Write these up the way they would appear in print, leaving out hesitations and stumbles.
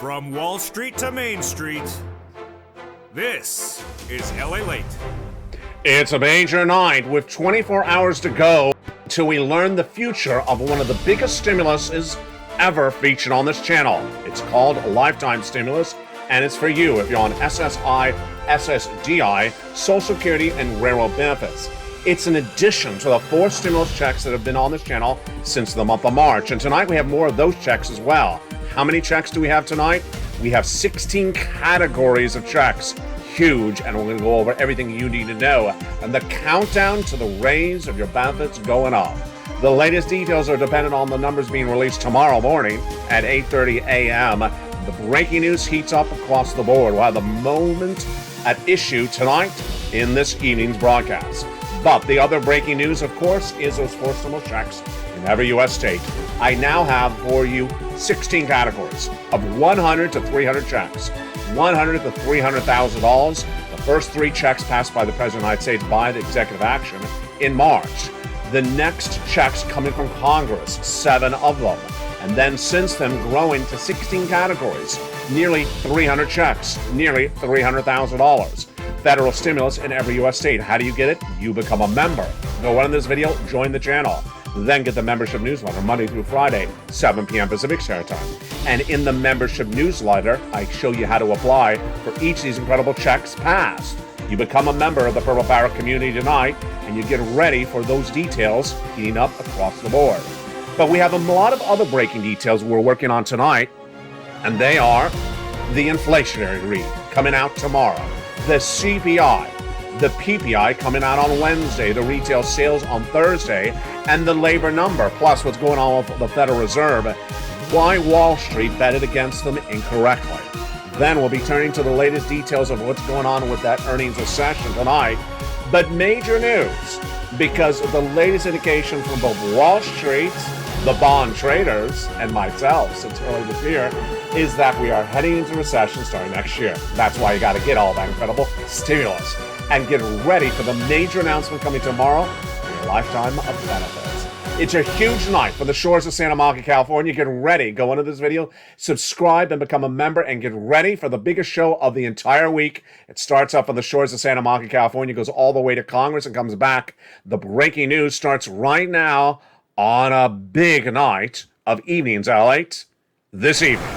From Wall Street to Main Street, this is LALATE. It's a major night with 24 hours to go till we learn the future of one of the biggest stimuluses ever featured on this channel. It's called a lifetime stimulus, and it's for you if you're on SSI, SSDI, Social Security, and railroad benefits. It's an addition to the 4 stimulus checks that have been on this channel since the month of March, and tonight we have more of those checks as well. How many checks do we have tonight? We have 16 categories of checks. Huge, and we're going to go over everything you need to know. And the countdown to the raise of your benefits going up. The latest details are dependent on the numbers being released tomorrow morning at 8:30 a.m. The breaking news heats up across the board. We'll have the moment at issue tonight in this evening's broadcast. But the other breaking news, of course, is those 4 stimulus checks in every U.S. state. I now have for you 16 categories of 100 to 300 checks. $100 to $300,000. The first 3 checks passed by the President of the United States by the executive action in March. The next checks coming from Congress, 7 of them. And then since then growing to 16 categories, nearly 300 checks, nearly $300,000. Federal stimulus in every U.S. state. How do you get it? You become a member. Go on this video, join the channel. Then get the membership newsletter Monday through Friday, 7 p.m. Pacific Standard Time. And in the membership newsletter, I show you how to apply for each of these incredible checks passed. You become a member of the Purple Parrot community tonight, and you get ready for those details heating up across the board. But we have a lot of other breaking details we're working on tonight, and they are the inflationary read coming out tomorrow, the CPI, the PPI coming out on Wednesday, the retail sales on Thursday, and the labor number, plus what's going on with the Federal Reserve, why Wall Street betted against them incorrectly. Then we'll be turning to the latest details of what's going on with that earnings recession tonight. But major news, because of the latest indication from both Wall Street, the bond traders, and myself since early this year, is that we are heading into recession starting next year. That's why you got to get all that incredible stimulus and get ready for the major announcement coming tomorrow for your lifetime of benefits. It's a huge night for the shores of Santa Monica, California. Get ready. Go into this video, subscribe, and become a member, and get ready for the biggest show of the entire week. It starts up on the shores of Santa Monica, California, goes all the way to Congress and comes back. The breaking news starts right now on a big night of evenings, LALATE, this evening.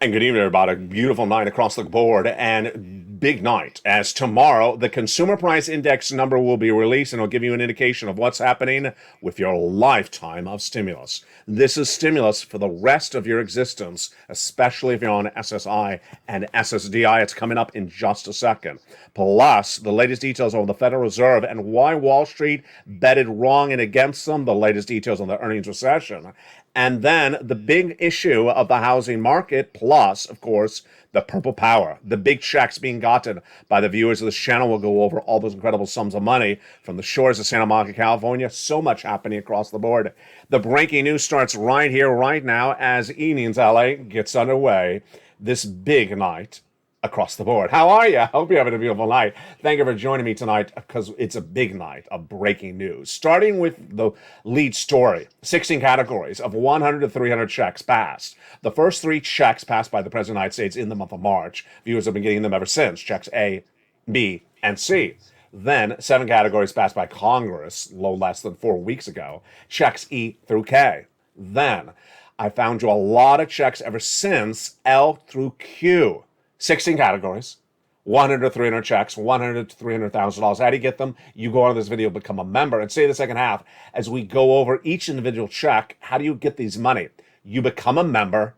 And good evening, everybody. Beautiful night across the board and big night, as tomorrow the consumer price index number will be released and it'll give you an indication of what's happening with your lifetime of stimulus. This is stimulus for the rest of your existence, especially if you're on SSI and SSDI. It's coming up in just a second. Plus, the latest details on the Federal Reserve and why Wall Street betted wrong and against them, the latest details on the earnings recession. And then the big issue of the housing market, plus, of course, the purple power, the big checks being gotten by the viewers of this channel. Will go over all those incredible sums of money from the shores of Santa Monica, California. So much happening across the board. The breaking news starts right here, right now, as Evenings LA gets underway. This big night across the board. How are you? I hope you're having a beautiful night. Thank you for joining me tonight, because it's a big night of breaking news. Starting with the lead story, 16 categories of 100 to 300 checks passed. The first 3 checks passed by the President of the United States in the month of March. Viewers have been getting them ever since, checks A, B, and C. Then 7 categories passed by Congress, no less than 4 weeks ago, checks E through K. Then I found you a lot of checks ever since L through Q. 16 categories, 100 to 300 checks, $100 to $300,000. How do you get them? You go on this video, become a member, and stay the second half as we go over each individual check. How do you get these money? You become a member,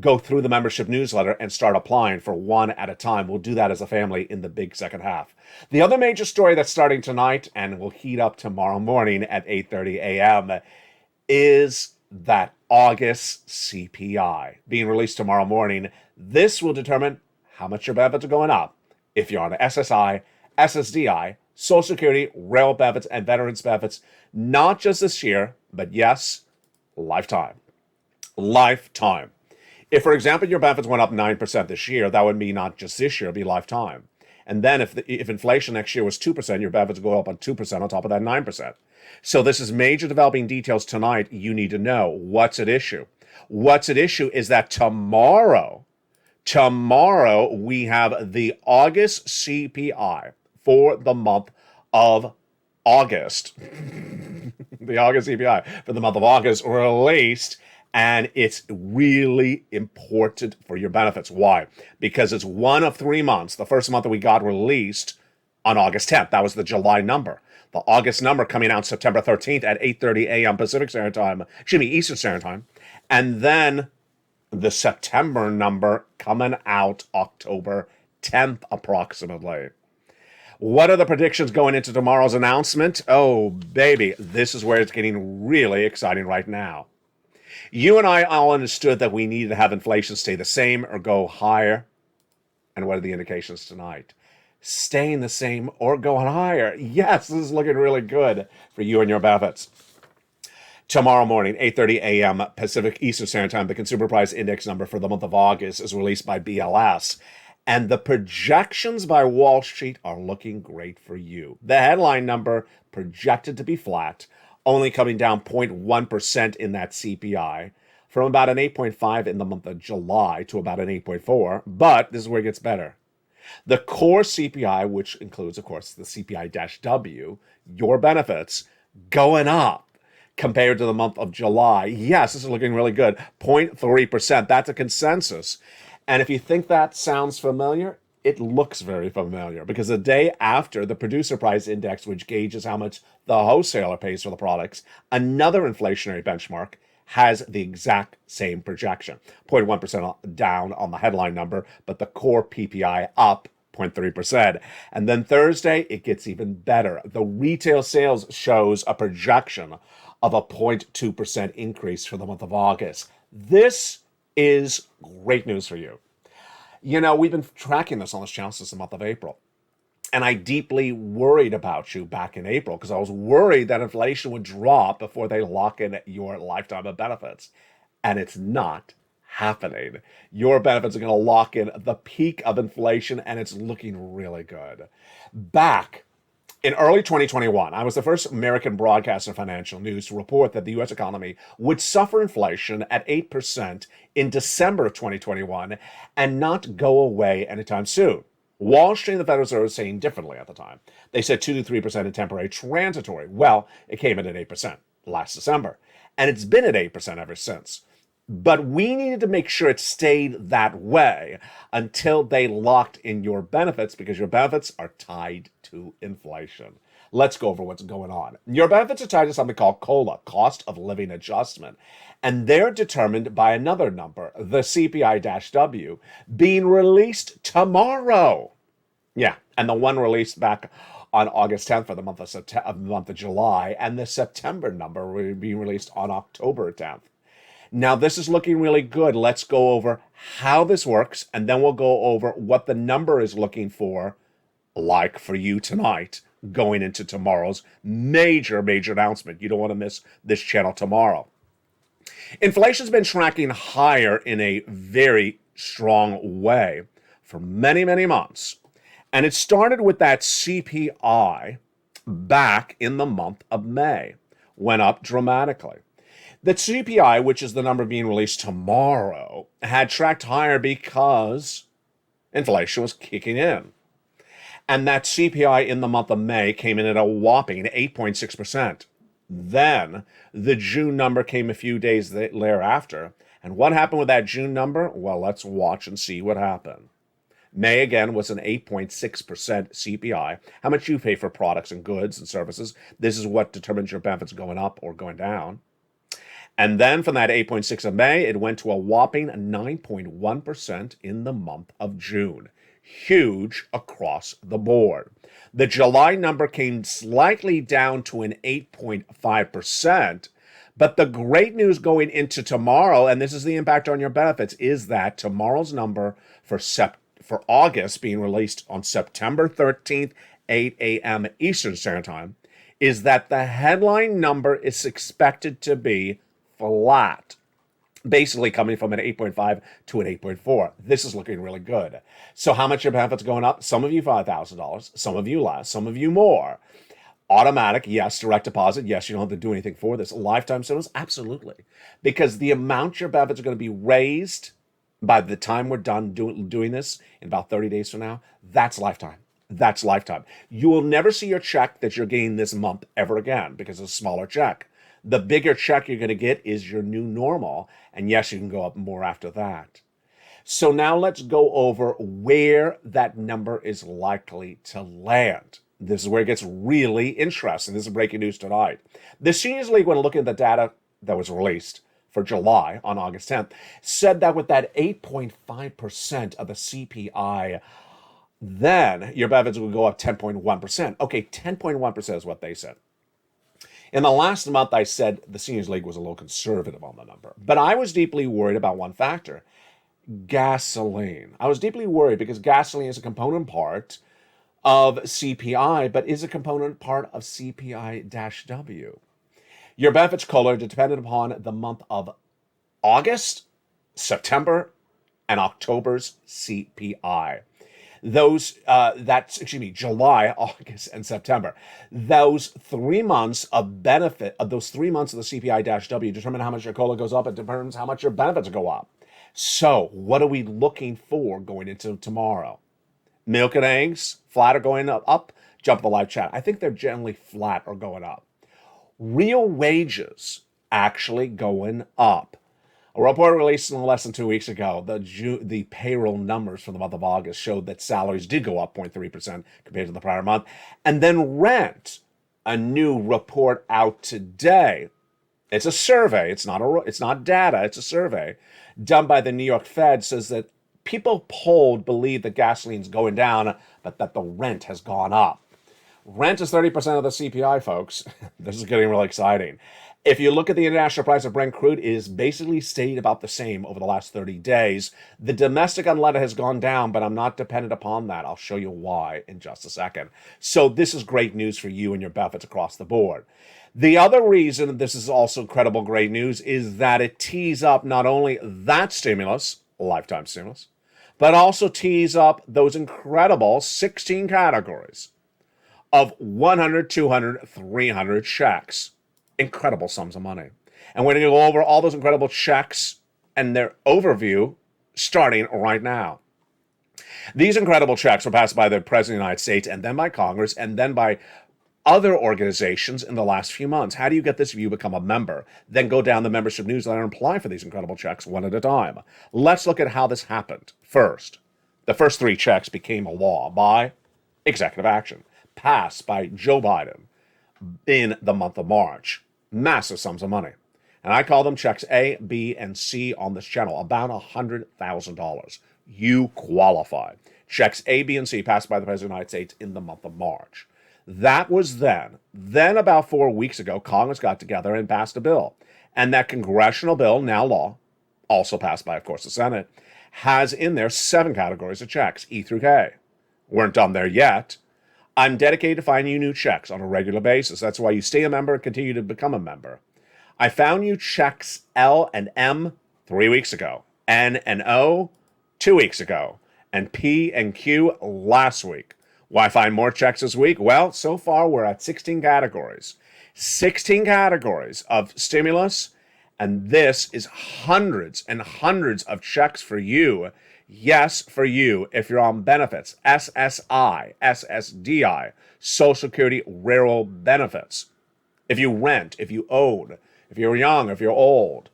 go through the membership newsletter, and start applying for one at a time. We'll do that as a family in the big second half. The other major story that's starting tonight and will heat up tomorrow morning at 8:30 a.m. is that August CPI being released tomorrow morning. This will determine how much your benefits are going up. If you're on SSI, SSDI, Social Security, rail benefits, and veterans benefits, not just this year, but yes, lifetime. Lifetime. If, for example, your benefits went up 9% this year, that would mean not just this year, it'd be lifetime. And then if inflation next year was 2%, your benefits go up on 2% on top of that 9%. So this is major developing details tonight you need to know. What's at issue? What's at issue is that tomorrow we have the August CPI for the month of August. The August CPI for the month of August released, and it's really important for your benefits. Why? Because it's one of 3 months. The first month that we got released on August 10th. That was the July number. The August number coming out September 13th at 8:30 a.m. Pacific Standard Time, Eastern Standard Time. And then the September number coming out October 10th approximately. What are the predictions going into tomorrow's announcement? Oh, baby, this is where it's getting really exciting right now. You and I all understood that we needed to have inflation stay the same or go higher. And what are the indications tonight? Staying the same or going higher. Yes, this is looking really good for you and your benefits. Tomorrow morning, 8:30 a.m. Pacific Eastern Standard Time, the Consumer Price Index number for the month of August is released by BLS. And the projections by Wall Street are looking great for you. The headline number projected to be flat, only coming down 0.1% in that CPI, from about an 8.5 in the month of July to about an 8.4. But this is where it gets better. The core CPI, which includes, of course, the CPI-W, your benefits, going up compared to the month of July. Yes, this is looking really good. 0.3%. That's a consensus. And if you think that sounds familiar, it looks very familiar, because the day after the producer price index, which gauges how much the wholesaler pays for the products, another inflationary benchmark has the exact same projection. 0.1% down on the headline number, but the core PPI up 0.3%. And then Thursday, it gets even better. The retail sales shows a projection of a 0.2% increase for the month of August. This is great news for you. You know, we've been tracking this on this channel since the month of April. And I deeply worried about you back in April, because I was worried that inflation would drop before they lock in your lifetime of benefits. And it's not happening. Your benefits are going to lock in the peak of inflation, and it's looking really good. Back in early 2021, I was the first American broadcaster in financial news to report that the U.S. economy would suffer inflation at 8% in December of 2021 and not go away anytime soon. Wall Street and the Federal Reserve were saying differently at the time. They said 2 to 3% in temporary transitory. Well, it came in at 8% last December, and it's been at 8% ever since. But we needed to make sure it stayed that way until they locked in your benefits, because your benefits are tied to inflation. Let's go over what's going on. Your benefits are tied to something called COLA, cost of living adjustment. And they're determined by another number, the CPI-W, being released tomorrow. Yeah, and the one released back on August 10th for the month of July, and the September number will be released on October 10th. Now, this is looking really good. Let's go over how this works, and then we'll go over what the number is looking for, like for you tonight, going into tomorrow's major announcement. You don't want to miss this channel tomorrow. Inflation's been tracking higher in a very strong way for many, many months. And it started with that CPI back in the month of May, went up dramatically. The CPI, which is the number being released tomorrow, had tracked higher because inflation was kicking in. And that CPI in the month of May came in at a whopping 8.6%. Then the June number came a few days thereafter. And what happened with that June number? Well, let's watch and see what happened. May, again, was an 8.6% CPI. How much you pay for products and goods and services. This is what determines your benefits going up or going down. And then from that 8.6 of May, it went to a whopping 9.1% in the month of June. Huge across the board. The July number came slightly down to an 8.5%, But the great news going into tomorrow, and this is the impact on your benefits, is that tomorrow's number for August, being released on September 13th, 8 a.m. Eastern Standard Time, is that the headline number is expected to be flat, basically coming from an 8.5 to an 8.4. This is looking really good. So how much your benefits going up? Some of you $5,000, some of you less, some of you more. Automatic, yes. Direct deposit, yes. You don't have to do anything for this. Lifetime stimulus, absolutely. Because the amount your benefits are going to be raised by the time we're done doing this in about 30 days from now, that's lifetime. That's lifetime. You will never see your check that you're getting this month ever again because it's a smaller check. The bigger check you're going to get is your new normal. And yes, you can go up more after that. So now let's go over where that number is likely to land. This is where it gets really interesting. This is breaking news tonight. The Seniors League, when looking at the data that was released for July on August 10th, said that with that 8.5% of the CPI, then your benefits would go up 10.1%. Okay, 10.1% is what they said. In the last month, I said the Seniors League was a little conservative on the number. But I was deeply worried about one factor, gasoline. I was deeply worried because gasoline is a component part of CPI, but is a component part of CPI-W. Your benefits color depended upon the month of August, September, and October's CPI. July, August, and September. Those 3 months of benefit, of those 3 months of the CPI-W determine how much your COLA goes up. It determines how much your benefits go up. So what are we looking for going into tomorrow? Milk and eggs, flat or going up? Jump the live chat. I think they're generally flat or going up. Real wages actually going up. A report released less than 2 weeks ago, the payroll numbers for the month of August showed that salaries did go up 0.3% compared to the prior month. And then rent, a new report out today. It's a survey. It's not data. It's a survey done by the New York Fed, says that people polled believe that gasoline's going down, but that the rent has gone up. Rent is 30% of the CPI, folks. This is getting really exciting. If you look at the international price of Brent crude, it is basically stayed about the same over the last 30 days. The domestic unleaded has gone down, but I'm not dependent upon that. I'll show you why in just a second. So this is great news for you and your benefits across the board. The other reason this is also incredible great news is that it tees up not only that stimulus, lifetime stimulus, but also tees up those incredible 16 categories of 100, 200, 300 checks. Incredible sums of money. And we're going to go over all those incredible checks and their overview starting right now. These incredible checks were passed by the President of the United States and then by Congress and then by other organizations in the last few months. How do you get this if you become a member? Then go down the membership newsletter and apply for these incredible checks one at a time. Let's look at how this happened. First, the first 3 checks became a law by executive action, passed by Joe Biden in the month of March. Massive sums of money. And I call them checks A, B, and C on this channel, about $100,000. You qualify. Checks A, B, and C passed by the President of the United States in the month of March. That was then. Then about 4 weeks ago, Congress got together and passed a bill. And that congressional bill, now law, also passed by, of course, the Senate, has in there 7 categories of checks, E through K. Weren't done there yet. I'm dedicated to finding you new checks on a regular basis. That's why you stay a member and continue to become a member. I found you checks L and M 3 weeks ago, N and O 2 weeks ago, and P and Q last week. Why find more checks this week? Well, so far we're at 16 categories. 16 categories of stimulus, and this is hundreds and hundreds of checks for you. Yes, for you, if you're on benefits, SSI, SSDI, Social Security Railroad benefits. If you rent, if you own, if you're young, if you're old.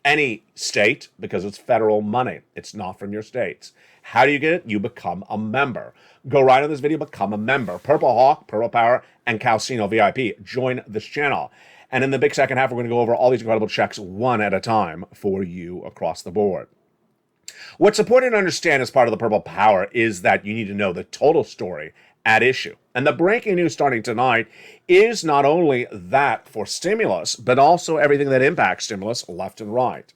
Any state, because it's federal money. It's not from your states. How do you get it? You become a member. Go right on this video, become a member. Purple Hawk, Purple Power, and Calcino VIP. Join this channel. And in the big second half, we're going to go over all these incredible checks one at a time for you across the board. What's important to understand as part of the Purple Power is that you need to know the total story at issue. And the breaking news starting tonight is not only that for stimulus, but also everything that impacts stimulus left and right.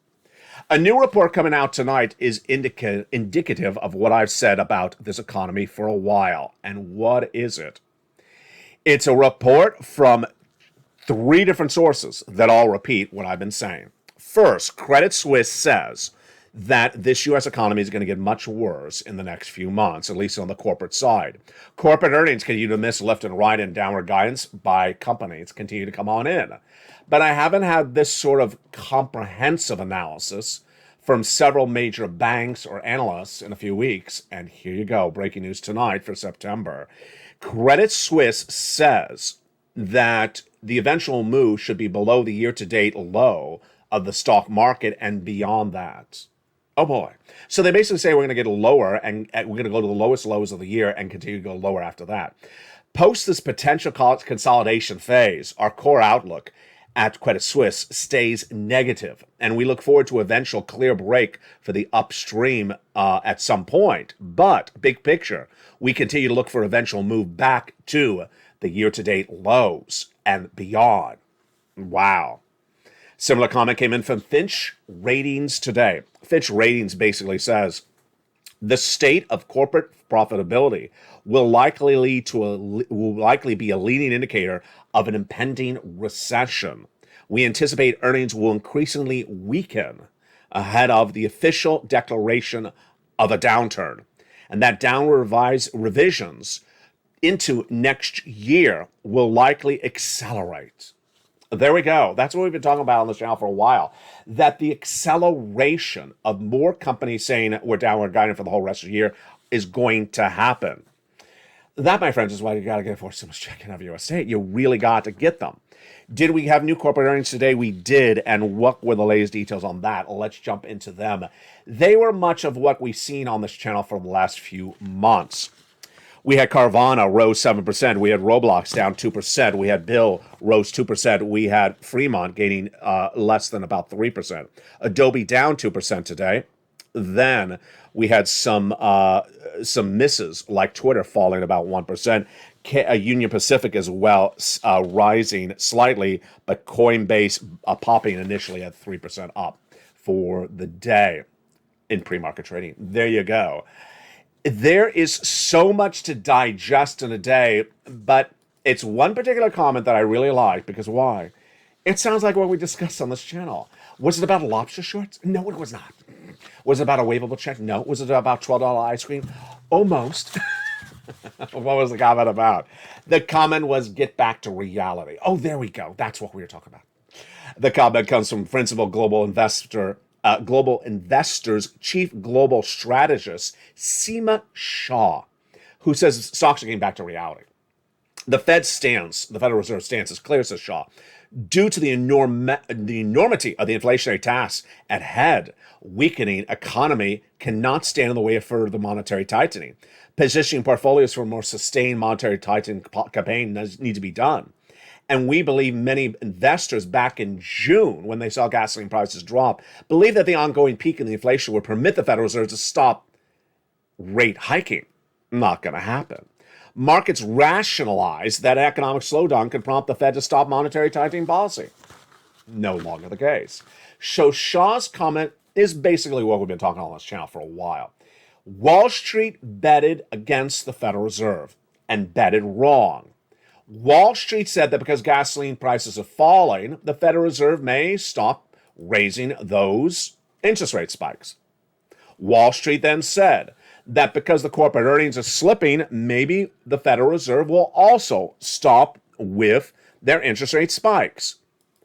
A new report coming out tonight is indicative of what I've said about this economy for a while. And what is it? It's a report from 3 different sources that all repeat what I've been saying. First, Credit Suisse says that this U.S. economy is going to get much worse in the next few months, at least on the corporate side. Corporate earnings continue to miss left and right, and downward guidance by companies continue to come on in. But I haven't had this sort of comprehensive analysis from several major banks or analysts in a few weeks. And here you go, breaking news tonight for September. Credit Suisse says that the eventual move should be below the year-to-date low of the stock market and beyond that. Oh boy. So they basically say we're going to get lower and we're going to go to the lowest lows of the year and continue to go lower after that. Post this potential consolidation phase, our core outlook at Credit Suisse stays negative, and we look forward to eventual clear break for the upstream at some point. But big picture, we continue to look for eventual move back to the year-to-date lows and beyond. Wow. Similar comment came in from Fitch Ratings today. Fitch Ratings basically says the state of corporate profitability will likely be a leading indicator of an impending recession. We anticipate earnings will increasingly weaken ahead of the official declaration of a downturn, and that downward revisions into next year will likely accelerate. There we go. That's what we've been talking about on this channel for a while, that the acceleration of more companies saying we're downward guiding for the whole rest of the year is going to happen. That, my friends, is why you got to get a forced stimulus check in every U.S. state. You really got to get them. Did we have new corporate earnings today? We did. And what were the latest details on that? Let's jump into them. They were much of what we've seen on this channel for the last few months. We had Carvana rose 7%. We had Roblox down 2%. We had Bill rose 2%. We had Fremont gaining less than about 3%. Adobe down 2% today. Then we had some misses like Twitter falling about 1%. Union Pacific as well rising slightly, but Coinbase popping initially at 3% up for the day in pre-market trading. There you go. There is so much to digest in a day, but it's one particular comment that I really like because why? It sounds like what we discussed on this channel. Was it about lobster shorts? No, it was not. Was it about a waivable check? No. Was it about $12 ice cream? Almost. What was the comment about? The comment was get back to reality. Oh, there we go. That's what we were talking about. The comment comes from Principal Global Investors Chief Global Strategist Seema Shah, who says stocks are getting back to reality. The Federal Reserve stance is clear, says Shah. Due to the enormity of the inflationary tasks at head, weakening economy cannot stand in the way of further monetary tightening. Positioning portfolios for a more sustained monetary tightening campaign need to be done. And we believe many investors back in June, when they saw gasoline prices drop, believed that the ongoing peak in the inflation would permit the Federal Reserve to stop rate hiking. Not going to happen. Markets rationalize that economic slowdown could prompt the Fed to stop monetary tightening policy. No longer the case. So Shah's comment is basically what we've been talking on this channel for a while. Wall Street betted against the Federal Reserve and betted wrong. Wall Street said that because gasoline prices are falling, the Federal Reserve may stop raising those interest rate spikes. Wall Street then said that because the corporate earnings are slipping, maybe the Federal Reserve will also stop with their interest rate spikes.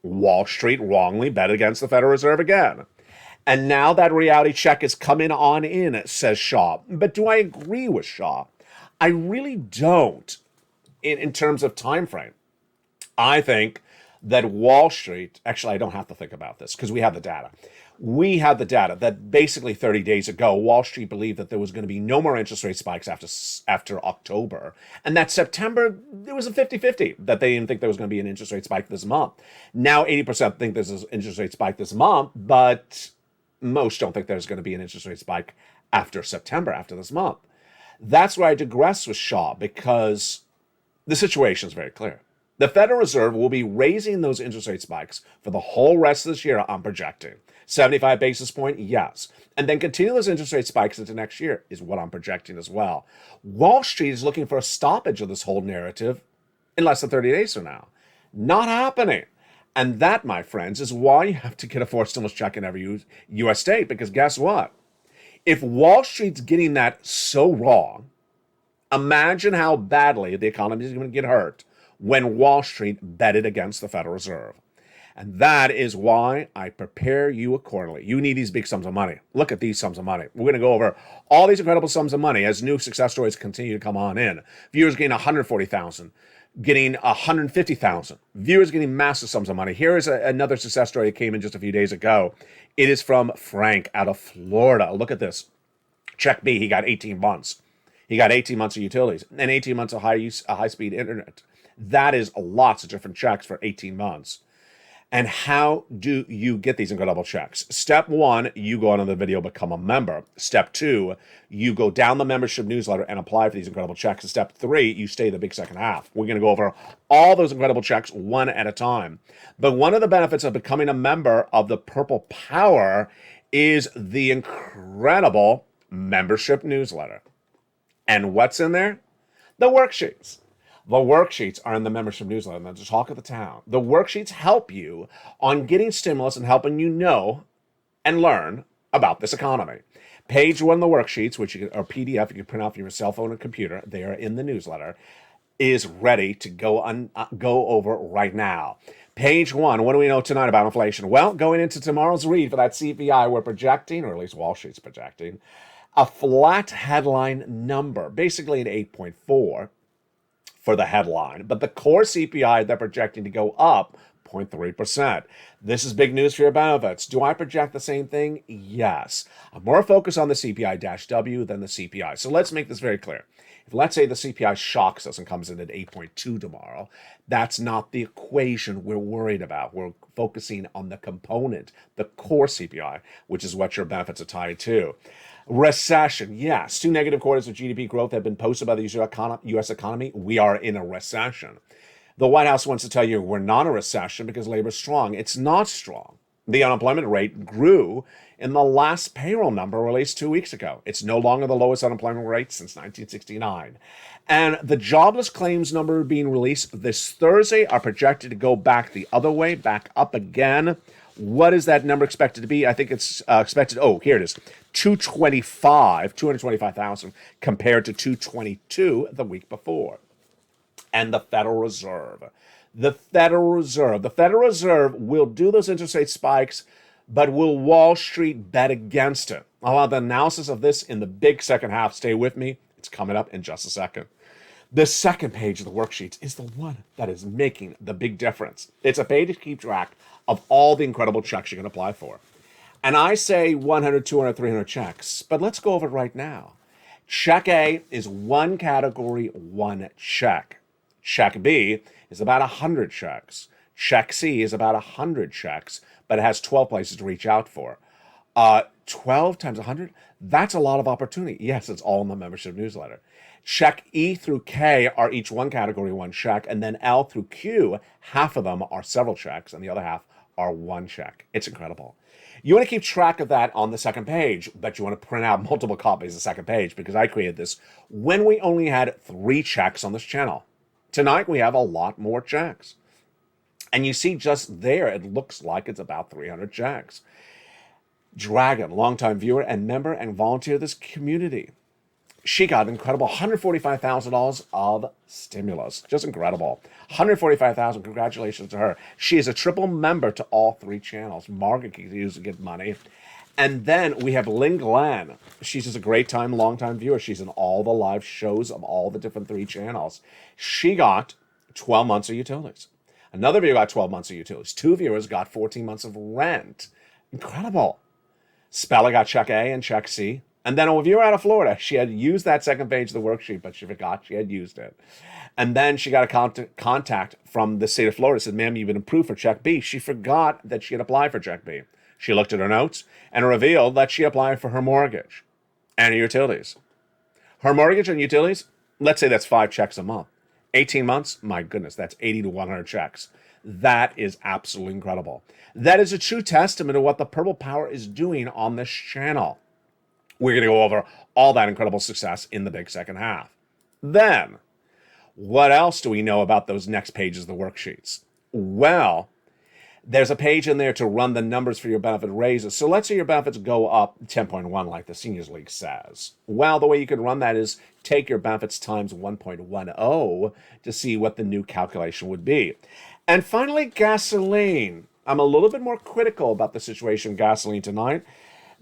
Wall Street wrongly bet against the Federal Reserve again. And now that reality check is coming on in, says Shah. But do I agree with Shah? I really don't in terms of time frame. I think that Wall Street, actually I don't have to think about this because we have the data. We have the data that basically 30 days ago, Wall Street believed that there was going to be no more interest rate spikes after October. And that September, it was a 50-50 that they didn't think there was going to be an interest rate spike this month. Now 80% think there's an interest rate spike this month, but most don't think there's going to be an interest rate spike after September, after this month. That's where I digress with Shaw, because the situation is very clear. The Federal Reserve will be raising those interest rate spikes for the whole rest of this year, I'm projecting. 75 basis point, yes. And then continue those interest rate spikes into next year is what I'm projecting as well. Wall Street is looking for a stoppage of this whole narrative in less than 30 days from now. Not happening. And that, my friends, is why you have to get a forced stimulus check in every U.S. state, because guess what? If Wall Street's getting that so wrong, imagine how badly the economy is going to get hurt when Wall Street betted against the Federal Reserve. And that is why I prepare you accordingly. You need these big sums of money. Look at these sums of money. We're going to go over all these incredible sums of money as new success stories continue to come on in. Viewers getting 140,000, getting 150,000. Viewers getting massive sums of money. Here is another success story that came in just a few days ago. It is from Frank out of Florida. Look at this. Check B, he got 18 months. He got 18 months of utilities and 18 months of high-speed internet. That is lots of different checks for 18 months. And how do you get these incredible checks? Step 1, you go on the video, become a member. Step 2, you go down the membership newsletter and apply for these incredible checks. And step 3, you stay the big second half. We're going to go over all those incredible checks one at a time. But one of the benefits of becoming a member of the Purple Power is the incredible membership newsletter. And what's in there? The worksheets. The worksheets are in the membership newsletter, and the talk of the town. The worksheets help you on getting stimulus and helping you know and learn about this economy. Page 1 of the worksheets, which are PDF, you can print out from your cell phone or computer, they are in the newsletter, is ready to go over right now. Page 1, what do we know tonight about inflation? Well, going into tomorrow's read for that CPI, we're projecting, or at least Wall Street's projecting, a flat headline number, basically an 8.4. for the headline, but the core CPI they're projecting to go up 0.3%. This is big news for your benefits. Do I project the same thing? Yes. I'm more focused on the CPI-W than the CPI. So let's make this very clear. If let's say the CPI shocks us and comes in at 8.2 tomorrow, that's not the equation we're worried about. We're focusing on the component, the core CPI, which is what your benefits are tied to. Recession, yes. 2 negative quarters of GDP growth have been posted by the U.S. economy. We are in a recession. The White House wants to tell you we're not in a recession because labor is strong. It's not strong. The unemployment rate grew in the last payroll number released 2 weeks ago. It's no longer the lowest unemployment rate since 1969. And the jobless claims number being released this Thursday are projected to go back the other way, back up again. What is that number expected to be? I think it's expected, here it is, 225,000 compared to 222 the week before. And the Federal Reserve. The Federal Reserve will do those interest rate spikes, but will Wall Street bet against it? I'll have the analysis of this in the big second half. Stay with me. It's coming up in just a second. The second page of the worksheets is the one that is making the big difference. It's a page to keep track of all the incredible checks you can apply for. And I say 100, 200, 300 checks, but let's go over it right now. Check A is one category, one check. Check B is about 100 checks. Check C is about 100 checks, but it has 12 places to reach out for. 12 times 100, that's a lot of opportunity. Yes, it's all in the membership newsletter. Check E through K are each one category, one check, and then L through Q, half of them are several checks, and the other half are one check. It's incredible. You want to keep track of that on the second page, but you want to print out multiple copies of the second page because I created this when we only had 3 checks on this channel. Tonight, we have a lot more checks. And you see just there, it looks like it's about 300 checks. Dragon, longtime viewer and member and volunteer of this community. She got an incredible $145,000 of stimulus. Just incredible. $145,000. Congratulations to her. She is a triple member to all 3 channels. Margaret continues to get money. And then we have Lynn Glenn. She's just a great time, long-time viewer. She's in all the live shows of all the different 3 channels. She got 12 months of utilities. Another viewer got 12 months of utilities. 2 viewers got 14 months of rent. Incredible. Spella got check A and check C. And then a viewer out of Florida, she had used that second page of the worksheet, but she forgot she had used it. And then she got a contact from the state of Florida, said, ma'am, you've been approved for check B. She forgot that she had applied for check B. She looked at her notes and revealed that she applied for her mortgage and her utilities. Her mortgage and utilities, let's say that's 5 checks a month. 18 months, my goodness, that's 80 to 100 checks. That is absolutely incredible. That is a true testament to what the Purple Power is doing on this channel. We're going to go over all that incredible success in the big second half. Then, what else do we know about those next pages of the worksheets? Well, there's a page in there to run the numbers for your benefit raises. So let's say your benefits go up 10.1 like the Seniors League says. Well, the way you can run that is take your benefits times 1.10 to see what the new calculation would be. And finally, gasoline. I'm a little bit more critical about the situation of gasoline tonight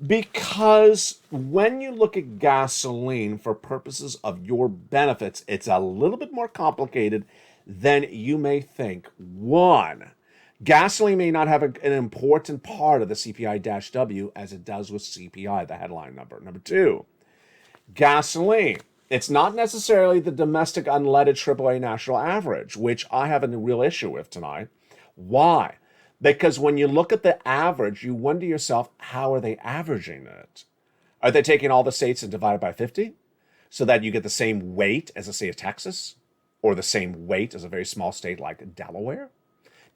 because when you look at gasoline for purposes of your benefits, it's a little bit more complicated than you may think. One, gasoline may not have an important part of the CPI-W as it does with CPI, the headline number. Number two, gasoline. It's not necessarily the domestic unleaded AAA national average, which I have a real issue with tonight. Why? Because when you look at the average, you wonder yourself, how are they averaging it? Are they taking all the states and divided by 50 so that you get the same weight as the state of Texas or the same weight as a very small state like Delaware?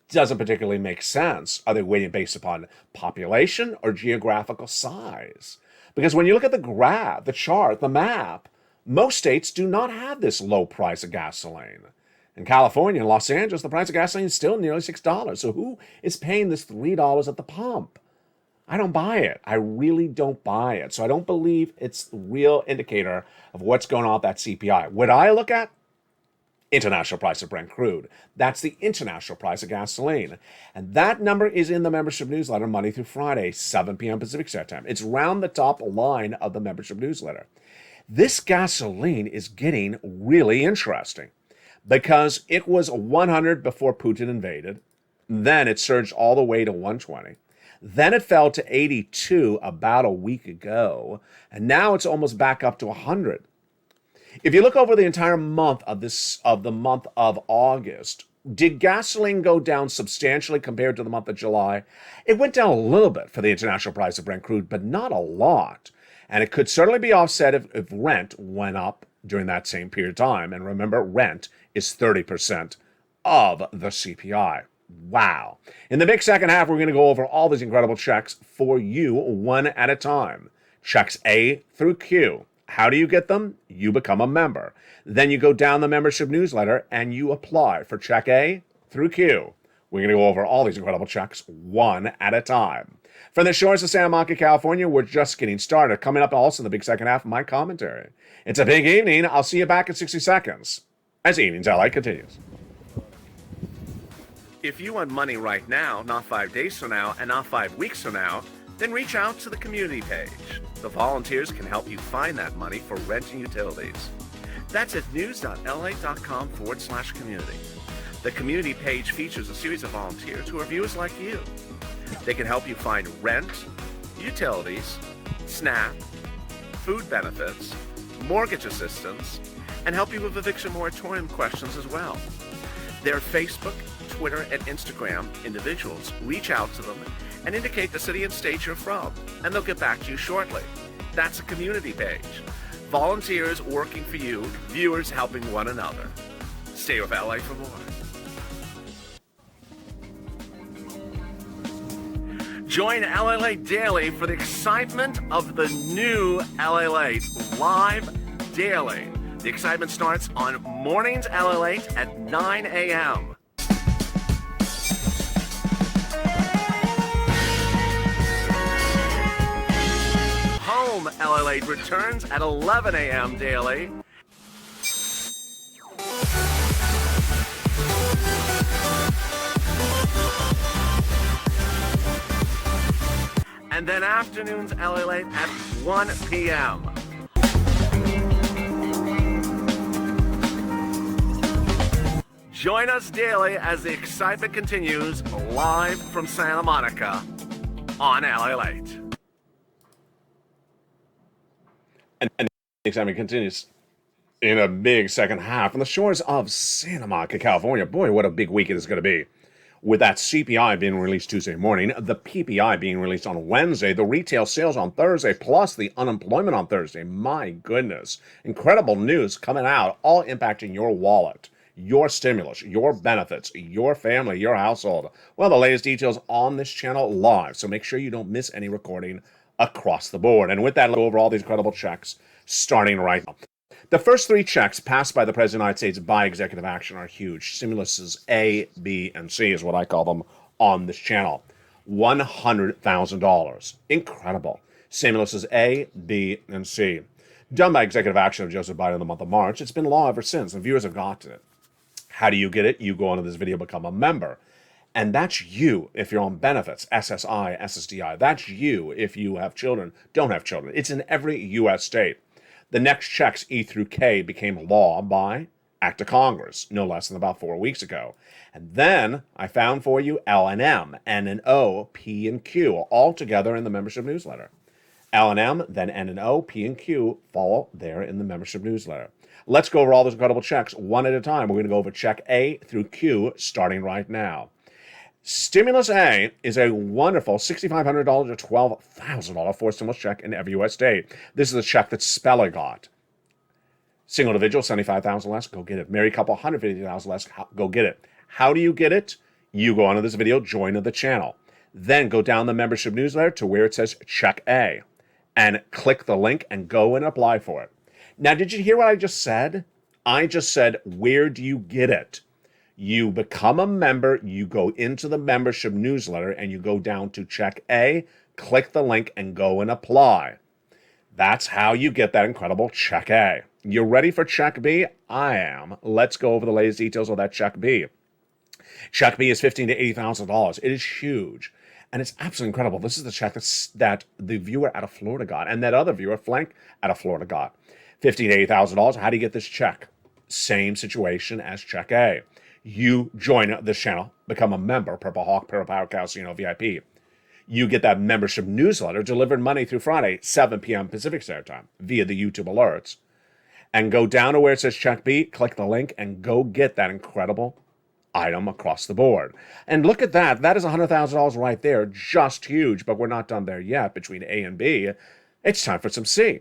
Doesn't particularly make sense. Are they weighting based upon population or geographical size? Because when you look at the graph, the chart, the map, most states do not have this low price of gasoline. In California and Los Angeles, the price of gasoline is still nearly $6. So who is paying this $3 at the pump? I don't buy it. I really don't buy it. So I don't believe it's the real indicator of what's going on with that CPI. What I look at? International price of Brent crude. That's the international price of gasoline. And that number is in the membership newsletter Monday through Friday, 7 p.m. Pacific Standard Time. It's round the top line of the membership newsletter. This gasoline is getting really interesting because it was 100 before Putin invaded. Then it surged all the way to 120. Then it fell to 82 about a week ago. And now it's almost back up to 100. If you look over the entire month of the month of August, did gasoline go down substantially compared to the month of July? It went down a little bit for the international price of Brent crude, but not a lot. And it could certainly be offset if rent went up during that same period of time. And remember, rent is 30% of the CPI. Wow. In the big second half, we're going to go over all these incredible checks for you one at a time. Checks A through Q. How do you get them? You become a member. Then you go down the membership newsletter and you apply for check A through Q. We're going to go over all these incredible checks one at a time. From the shores of Santa Monica, California, we're just getting started. Coming up also in the big second half of my commentary. It's a big evening. I'll see you back in 60 seconds as Evenings LA continues. If you want money right now, not 5 days from now, and not 5 weeks from now, then reach out to the community page. The volunteers can help you find that money for rent and utilities. That's at news.la.com/community. The community page features a series of volunteers who are viewers like you. They can help you find rent, utilities, SNAP, food benefits, mortgage assistance, and help you with eviction moratorium questions as well. Their Facebook, Twitter, and Instagram individuals reach out to them and indicate the city and state you're from, and they'll get back to you shortly. That's a community page. Volunteers working for you, viewers helping one another. Stay with LA for more. Join LALATE Daily for the excitement of the new LALATE live daily. The excitement starts on mornings LALATE at 9 a.m. Home LALATE returns at 11 a.m. daily. And then afternoons LALATE at 1 p.m. Join us daily as the excitement continues live from Santa Monica on LALATE. And the excitement continues in a big second half on the shores of Santa Monica, California. Boy, what a big week it is going to be. With that CPI being released Tuesday morning, the PPI being released on Wednesday, the retail sales on Thursday, plus the unemployment on Thursday. My goodness. Incredible news coming out, all impacting your wallet, your stimulus, your benefits, your family, your household. Well, the latest details on this channel live, so make sure you don't miss any recording across the board. And with that, let's go over all these incredible checks starting right now. The first three checks passed by the President of the United States by executive action are huge. Stimuluses A, B, and C is what I call them on this channel. $100,000. Incredible. Stimuluses A, B, and C. Done by executive action of Joseph Biden in the month of March. It's been law ever since, and viewers have gotten it. How do you get it? You go onto this video, become a member. And that's you if you're on benefits, SSI, SSDI. That's you if you have children, don't have children. It's in every U.S. state. The next checks, E through K, became law by Act of Congress, no less than about 4 weeks ago. And then I found for you L and M, N and O, P and Q, all together in the membership newsletter. L and M, then N and O, P and Q follow there in the membership newsletter. Let's go over all those incredible checks one at a time. We're going to go over check A through Q starting right now. Stimulus A is a wonderful $6,500 to $12,000 for stimulus check in every U.S. state. This is the check that Speller got. Single individual, $75,000 less, go get it. Married couple, $150,000 less, go get it. How do you get it? You go onto this video, join the channel. Then go down the membership newsletter to where it says check A and click the link and go and apply for it. Now, did you hear what I just said? I just said, where do you get it? You become a member, you go into the membership newsletter, and you go down to check A, click the link, and go and apply. That's how you get that incredible check A. You ready for check B? I am. Let's go over the latest details of that check B. Check B is $15,000 to $80,000. It is huge, and it's absolutely incredible. This is the check that the viewer out of Florida got, and that other viewer, Flank, out of Florida got. $15,000 to $80,000. How do you get this check? Same situation as check A. You join this channel, become a member, Purple Hawk, Purple Power Casino VIP. You get that membership newsletter delivered Monday through Friday, 7 p.m. Pacific Standard Time, via the YouTube alerts. And go down to where it says check B, click the link, and go get that incredible item across the board. And look at that. That is $100,000 right there. Just huge, but we're not done there yet between A and B. It's time for some C.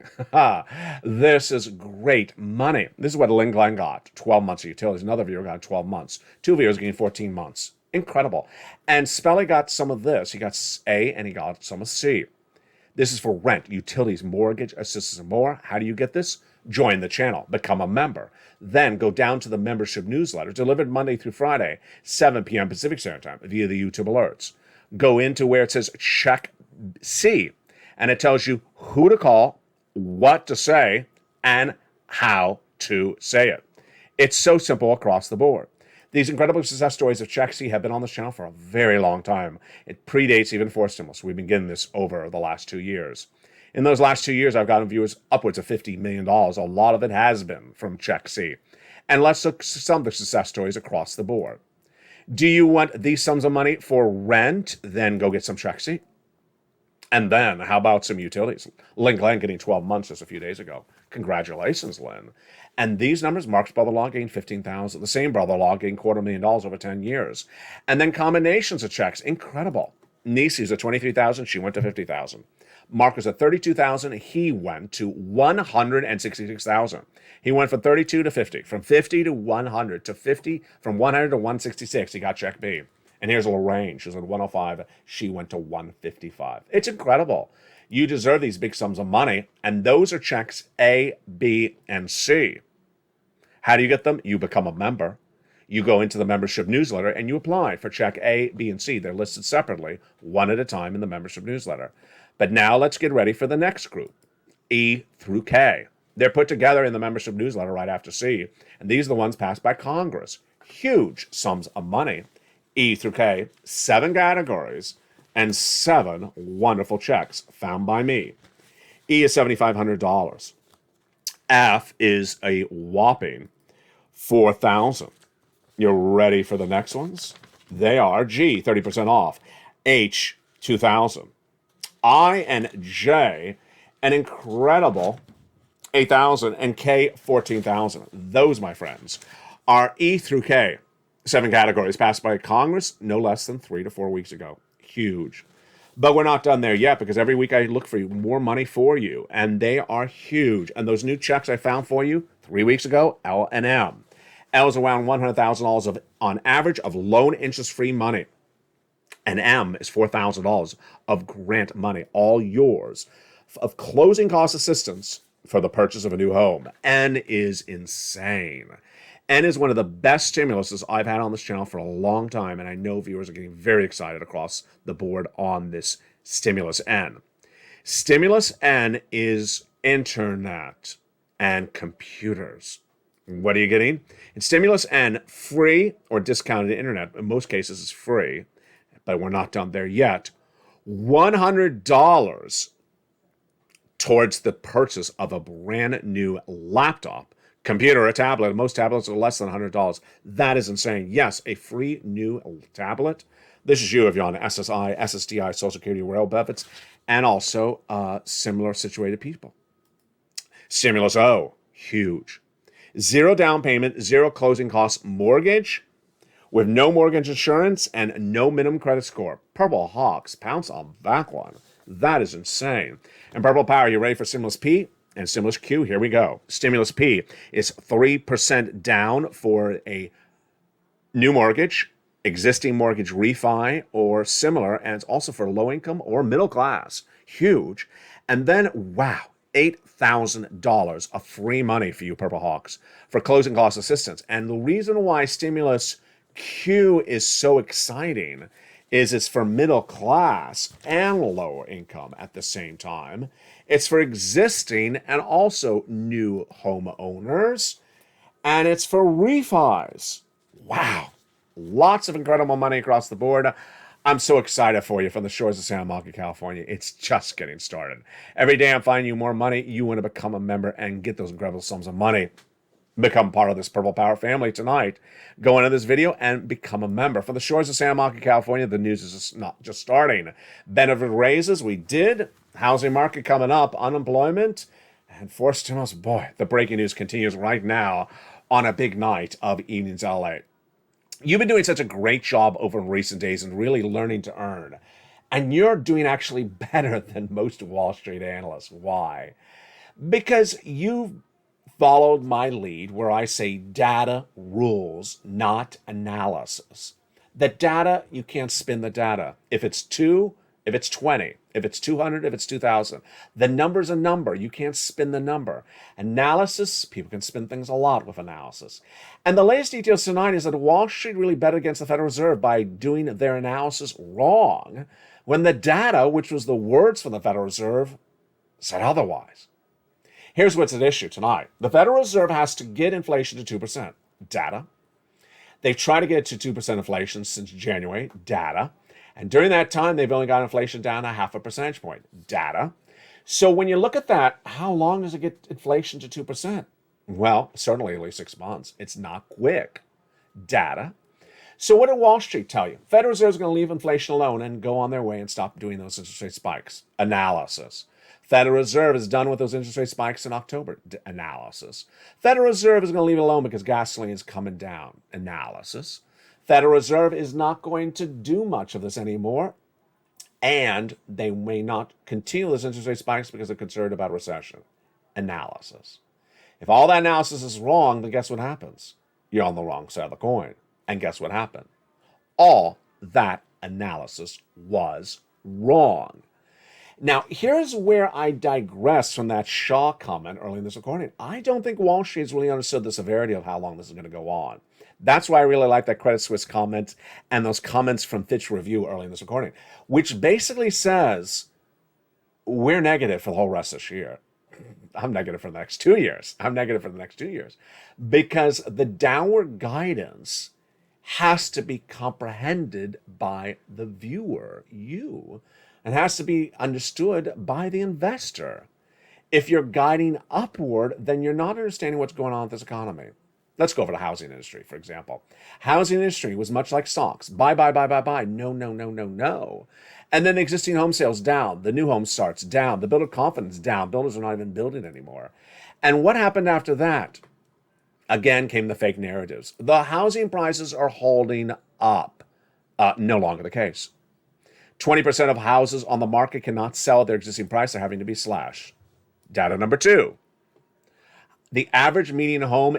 This is great money. This is what Lynn Glenn got. 12 months of utilities. Another viewer got 12 months. Two viewers getting 14 months. Incredible. And Spelly got some of this. He got A and he got some of C. This is for rent, utilities, mortgage, assistance, and more. How do you get this? Join the channel. Become a member. Then go down to the membership newsletter, delivered Monday through Friday, 7 p.m. Pacific Standard Time, via the YouTube alerts. Go into where it says check C. And it tells you who to call, what to say, and how to say it. It's so simple across the board. These incredible success stories of Check C have been on this channel for a very long time. It predates even for stimulus. We've been getting this over the last 2 years. In those last 2 years, I've gotten viewers upwards of $50 million. A lot of it has been from Check C. And let's look at some of the success stories across the board. Do you want these sums of money for rent? Then go get some Check C. And then, how about some utilities? Lynn Glenn getting 12 months just a few days ago. Congratulations, Lynn. And these numbers, Mark's brother-in-law getting $15,000. The same brother-in-law getting $250,000 over 10 years. And then combinations of checks, incredible. Niecy's at $23,000, she went to $50,000. Mark was at $32,000, he went to $166,000. He went from 32 to 50, from 50 to 100 to 50, from 100 to 166. He got check B. And here's Lorraine. She was at 105. She went to 155. It's incredible. You deserve these big sums of money. And those are checks A, B, and C. How do you get them? You become a member. You go into the membership newsletter and you apply for check A, B, and C. They're listed separately, one at a time in the membership newsletter. But now let's get ready for the next group, E through K. They're put together in the membership newsletter right after C. And these are the ones passed by Congress. Huge sums of money. E through K, 7 categories, and 7 wonderful checks found by me. E is $7,500. F is a whopping $4,000. You're ready for the next ones? They are G, 30% off. H, $2,000. I and J, an incredible $8,000, and K, $14,000. Those, my friends, are E through K. 7 categories passed by Congress no less than 3 to 4 weeks ago. Huge. But we're not done there yet, because every week I look for more money for you, and they are huge. And those new checks I found for you 3 weeks ago, L and M. L is around $100,000 of, on average, of loan interest-free money. And M is $4,000 of grant money, all yours, of closing cost assistance for the purchase of a new home. N is insane. N is one of the best stimuluses I've had on this channel for a long time, and I know viewers are getting very excited across the board on this Stimulus N. Stimulus N is internet and computers. What are you getting? In Stimulus N, free or discounted internet, in most cases is free, but we're not done there yet. $100 towards the purchase of a brand new laptop, computer, or tablet. Most tablets are less than $100. That is insane. Yes, a free new tablet. This is you if you're on SSI, SSDI, Social Security, rail benefits, and also similar situated people. Stimulus O, huge. 0 down payment, 0 closing costs mortgage with no mortgage insurance and no minimum credit score. Purple Hawks, pounce on that one. That is insane. And Purple Power, you ready for Stimulus P and Stimulus Q? Here we go. Stimulus P is 3% down for a new mortgage, existing mortgage refi, or similar, and it's also for low income or middle class. Huge. And then, wow, $8,000 of free money for you, Purple Hawks, for closing cost assistance. And the reason why Stimulus Q is so exciting is it's for middle class and lower income at the same time. It's for existing and also new homeowners. And it's for refis. Wow. Lots of incredible money across the board. I'm so excited for you from the shores of Santa Monica, California. It's just getting started. Every day I'm finding you more money. You want to become a member and get those incredible sums of money. Become part of this Purple Power family tonight. Go into this video and become a member. From the shores of Santa Monica, California, the news is not just starting. Benefit raises, we did. Housing market coming up. Unemployment. And forced stimulus. Boy, the breaking news continues right now on a big night of Evenings LA. You've been doing such a great job over in recent days and really learning to earn. And you're doing actually better than most Wall Street analysts. Why? Because you've followed my lead where I say data rules, not analysis. The data, you can't spin the data. If it's 2, if it's 20, if it's 200, if it's 2,000. The number's a number. You can't spin the number. Analysis, people can spin things a lot with analysis. And the latest details tonight is that Wall Street really bet against the Federal Reserve by doing their analysis wrong when the data, which was the words from the Federal Reserve, said otherwise. Here's what's at issue tonight. The Federal Reserve has to get inflation to 2%. Data. They've tried to get it to 2% inflation since January. Data. And during that time, they've only got inflation down 0.5 percentage point. Data. So when you look at that, how long does it get inflation to 2%? Well, certainly at least 6 months. It's not quick. Data. So what did Wall Street tell you? Federal Reserve is going to leave inflation alone and go on their way and stop doing those interest rate spikes. Analysis. Federal Reserve is done with those interest rate spikes in October. Analysis. Federal Reserve is going to leave it alone because gasoline is coming down. Analysis. Federal Reserve is not going to do much of this anymore, and they may not continue those interest rate spikes because they're concerned about recession. Analysis. If all that analysis is wrong, then guess what happens? You're on the wrong side of the coin. And guess what happened? All that analysis was wrong. Now, here's where I digress from that Shaw comment early in this recording. I don't think Wall Street has really understood the severity of how long this is going to go on. That's why I really like that Credit Suisse comment and those comments from Fitch Review early in this recording, which basically says we're negative for the whole rest of this year. I'm negative for the next 2 years. I'm negative for the next 2 years because the downward guidance has to be comprehended by the viewer, you, and has to be understood by the investor. If you're guiding upward, then you're not understanding what's going on with this economy. Let's go over the housing industry, for example. Housing industry was much like stocks. Buy. No. And then the existing home sales down. The new home starts down. The builder confidence down. Builders are not even building anymore. And what happened after that? Again came the fake narratives. The housing prices are holding up. No longer the case. 20% of houses on the market cannot sell at their existing price. They're having to be slashed. Data number 2. The average median home,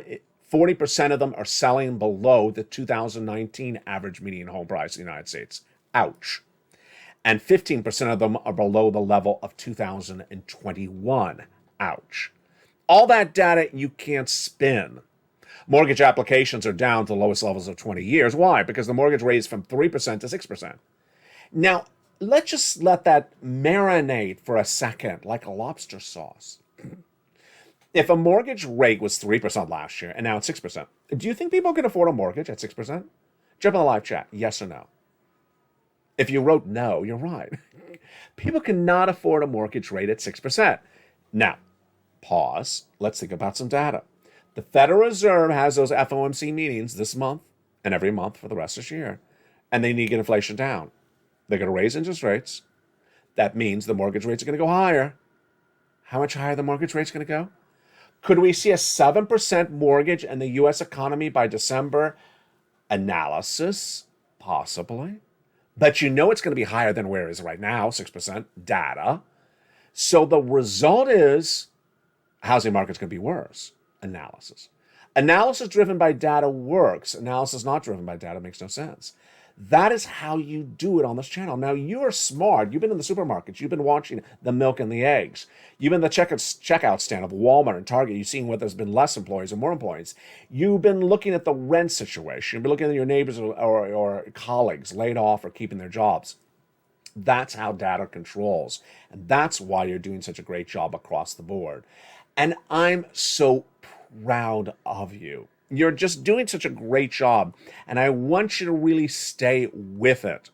40% of them are selling below the 2019 average median home price in the United States. Ouch. And 15% of them are below the level of 2021. Ouch. All that data you can't spin. Mortgage applications are down to the lowest levels of 20 years. Why? Because the mortgage rate is from 3% to 6%. Now, let's just let that marinate for a second like a lobster sauce. If a mortgage rate was 3% last year and now it's 6%, do you think people can afford a mortgage at 6%? Jump in the live chat, yes or no. If you wrote no, you're right. People cannot afford a mortgage rate at 6%. Now, pause. Let's think about some data. The Federal Reserve has those FOMC meetings this month and every month for the rest of this year, and they need to get inflation down. They're going to raise interest rates. That means the mortgage rates are going to go higher. How much higher the mortgage rate's going to go? Could we see a 7% mortgage in the U.S. economy by December? Analysis, possibly. But you know it's going to be higher than where it is right now, 6% data. So the result is housing market's going to be worse. Analysis. Analysis driven by data works. Analysis not driven by data makes no sense. That is how you do it on this channel. Now, you are smart. You've been in the supermarkets. You've been watching the milk and the eggs. You've been in the checkout stand of Walmart and Target. You've seen whether there's been less employees or more employees. You've been looking at the rent situation. You've been looking at your neighbors or colleagues laid off or keeping their jobs. That's how data controls. And that's why you're doing such a great job across the board. And I'm so proud of you. You're just doing such a great job, and I want you to really stay with it.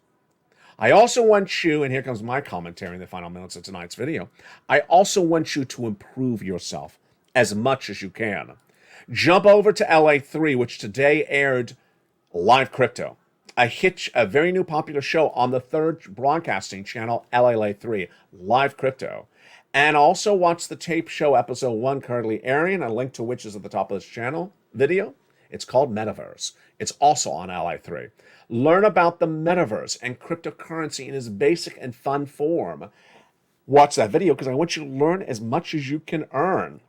I also want you, and here comes my commentary in the final minutes of tonight's video, I also want you to improve yourself as much as you can. Jump over to LA3, which today aired Live Crypto, a very new popular show on the third broadcasting channel, LALATE3, Live Crypto. And also watch the tape show episode 1 currently airing, a link to which is at the top of this channel video. It's called Metaverse. It's also on LA3. Learn about the metaverse and cryptocurrency in its basic and fun form. Watch that video because I want you to learn as much as you can earn.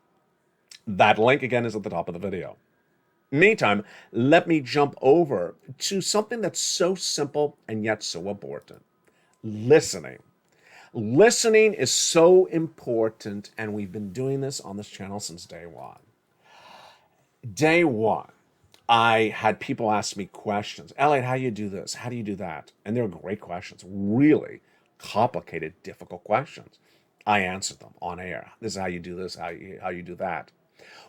That link again is at the top of the video. Meantime, let me jump over to something that's so simple and yet so important. Listening. Listening is so important, and we've been doing this on this channel since day one. Day one, I had people ask me questions. LATE, how do you do this? How do you do that? And they're great questions, really complicated, difficult questions. I answered them on air. This is how you do this, how you do that.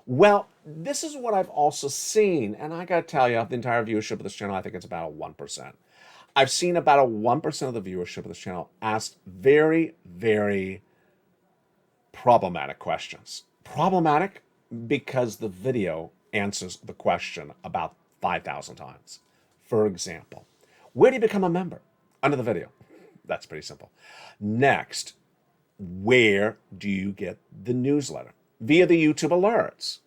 Well, this is what I've also seen, and I got to tell you, the entire viewership of this channel, I think it's about 1%. I've seen about a 1% of the viewership of this channel asked very, very problematic questions. Problematic because the video answers the question about 5,000 times. For example, where do you become a member? Under the video. That's pretty simple. Next, where do you get the newsletter? Via the YouTube alerts.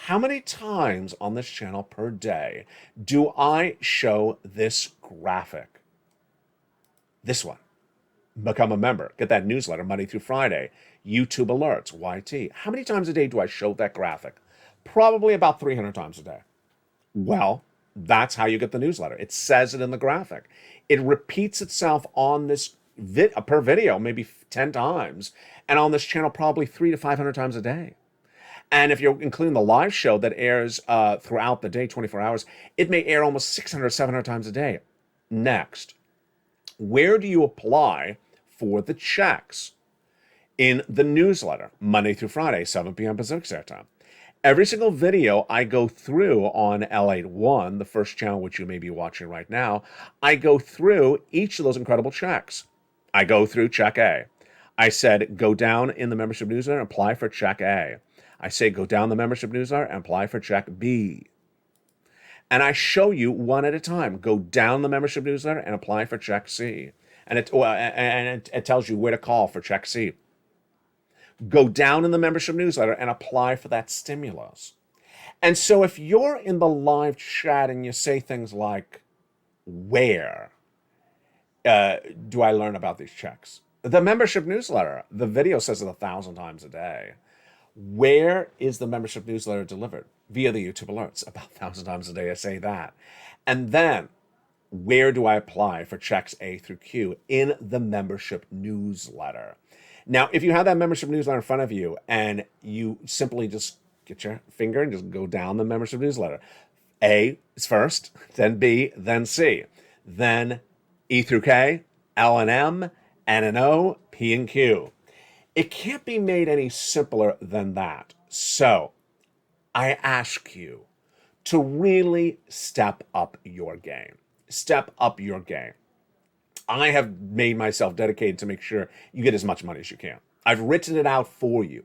How many times on this channel per day do I show this graphic? This one. Become a member. Get that newsletter Monday through Friday. YouTube alerts, YT. How many times a day do I show that graphic? Probably about 300 times a day. Well, that's how you get the newsletter. It says it in the graphic. It repeats itself on this per video, maybe 10 times, and on this channel probably 300 to 500 times a day. And if you're including the live show that airs throughout the day, 24 hours, it may air almost 600, 700 times a day. Next, where do you apply for the checks? In the newsletter, Monday through Friday, 7 p.m. Pacific Standard Time. Every single video I go through on LATE1, the first channel which you may be watching right now, I go through each of those incredible checks. I go through check A. I said, go down in the membership newsletter and apply for check A. I say, go down the membership newsletter and apply for check B. And I show you one at a time. Go down the membership newsletter and apply for check C. And it tells you where to call for check C. Go down in the membership newsletter and apply for that stimulus. And so if you're in the live chat and you say things like, where do I learn about these checks? The membership newsletter. The video says it 1,000 times a day. Where is the membership newsletter delivered? Via the YouTube alerts. About 1,000 times a day I say that. And then, where do I apply for checks A through Q? In the membership newsletter. Now, if you have that membership newsletter in front of you and you simply just get your finger and just go down the membership newsletter. A is first, then B, then C. Then E through K, L and M, N and O, P and Q. It can't be made any simpler than that. So, I ask you to really step up your game. Step up your game. I have made myself dedicated to make sure you get as much money as you can. I've written it out for you.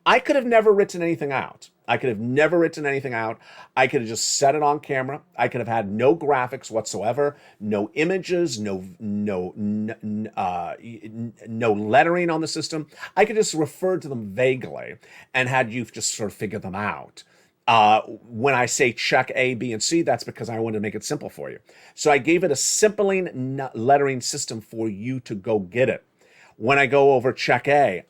I could have never written anything out. I could have never written anything out. I could have just set it on camera. I could have had no graphics whatsoever, no images, no lettering on the system. I could just refer to them vaguely and had you just sort of figure them out. When I say check A, B, and C, that's because I wanted to make it simple for you. So I gave it a simpling lettering system for you to go get it. When I go over check A,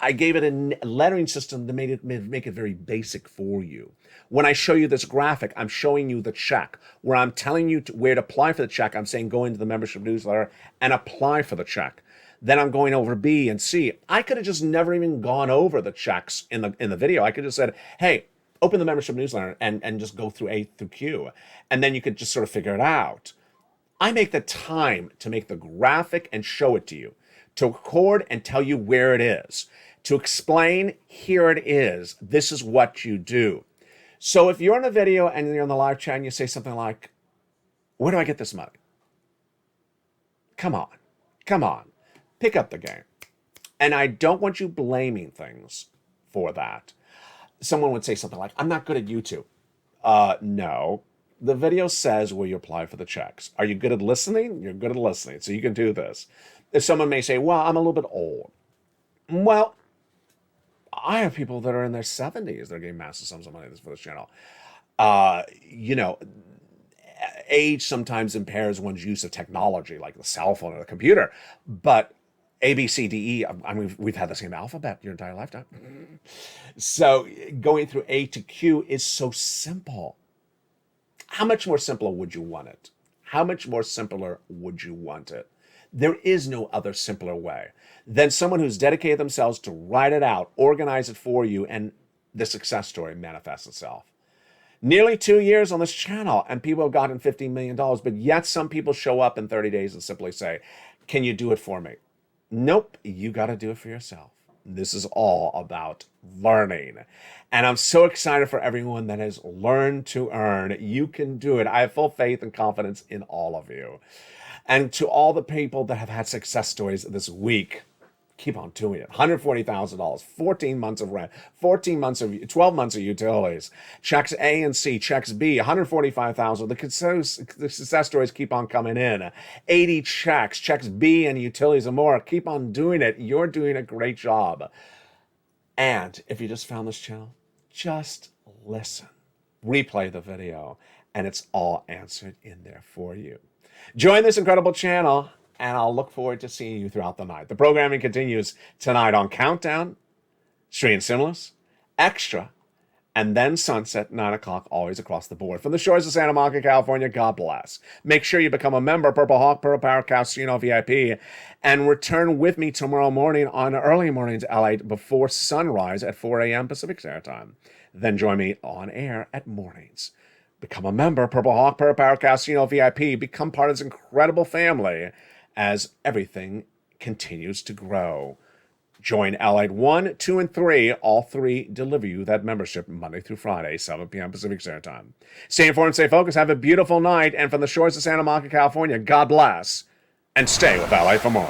I gave it a lettering system to make it very basic for you. When I show you this graphic, I'm showing you the check. Where I'm telling you where to apply for the check, I'm saying go into the membership newsletter and apply for the check. Then I'm going over B and C. I could have just never even gone over the checks in the video. I could have said, hey, open the membership newsletter and just go through A through Q. And then you could just sort of figure it out. I make the time to make the graphic and show it to you, to record and tell you where it is, to explain, here it is, this is what you do. So if you're in a video and you're in the live chat and you say something like, where do I get this money? Come on, pick up the game. And I don't want you blaming things for that. Someone would say something like, I'm not good at YouTube. No. The video says where you apply for the checks. Are you good at listening? You're good at listening, so you can do this. If someone may say, well, I'm a little bit old. Well, I have people that are in their 70s that are getting massive sums of money for this channel. Age sometimes impairs one's use of technology, like the cell phone or the computer. But A, B, C, D, E, I mean, we've had the same alphabet your entire lifetime. So going through A to Q is so simple. How much more simpler would you want it? How much more simpler would you want it? There is no other simpler way than someone who's dedicated themselves to write it out, organize it for you, and the success story manifests itself. Nearly 2 years on this channel, and people have gotten $15 million, but yet some people show up in 30 days and simply say, can you do it for me? Nope, you got to do it for yourself. This is all about learning. And I'm so excited for everyone that has learned to earn. You can do it. I have full faith and confidence in all of you. And to all the people that have had success stories this week, keep on doing it. $140,000, 14 months of rent, 12 months of utilities, checks A and C, checks B, $145,000. The success stories keep on coming in. 80 checks B and utilities and more. Keep on doing it. You're doing a great job. And if you just found this channel, just listen. Replay the video, and it's all answered in there for you. Join this incredible channel, and I'll look forward to seeing you throughout the night. The programming continues tonight on Countdown, Stream Simulus, Extra, and then Sunset, 9 o'clock, always across the board. From the shores of Santa Monica, California, God bless. Make sure you become a member, Purple Hawk, Purple Power Casino VIP, and return with me tomorrow morning on early mornings LATE before sunrise at 4 a.m. Pacific Standard Time. Then join me on air at mornings. Become a member, Purple Hawk, Purple Power Casino VIP. Become part of this incredible family as everything continues to grow. Join LATE 1, 2, and 3. All three deliver you that membership Monday through Friday, 7 p.m. Pacific Standard Time. Stay informed, stay focused, have a beautiful night, and from the shores of Santa Monica, California, God bless, and stay with LATE for more.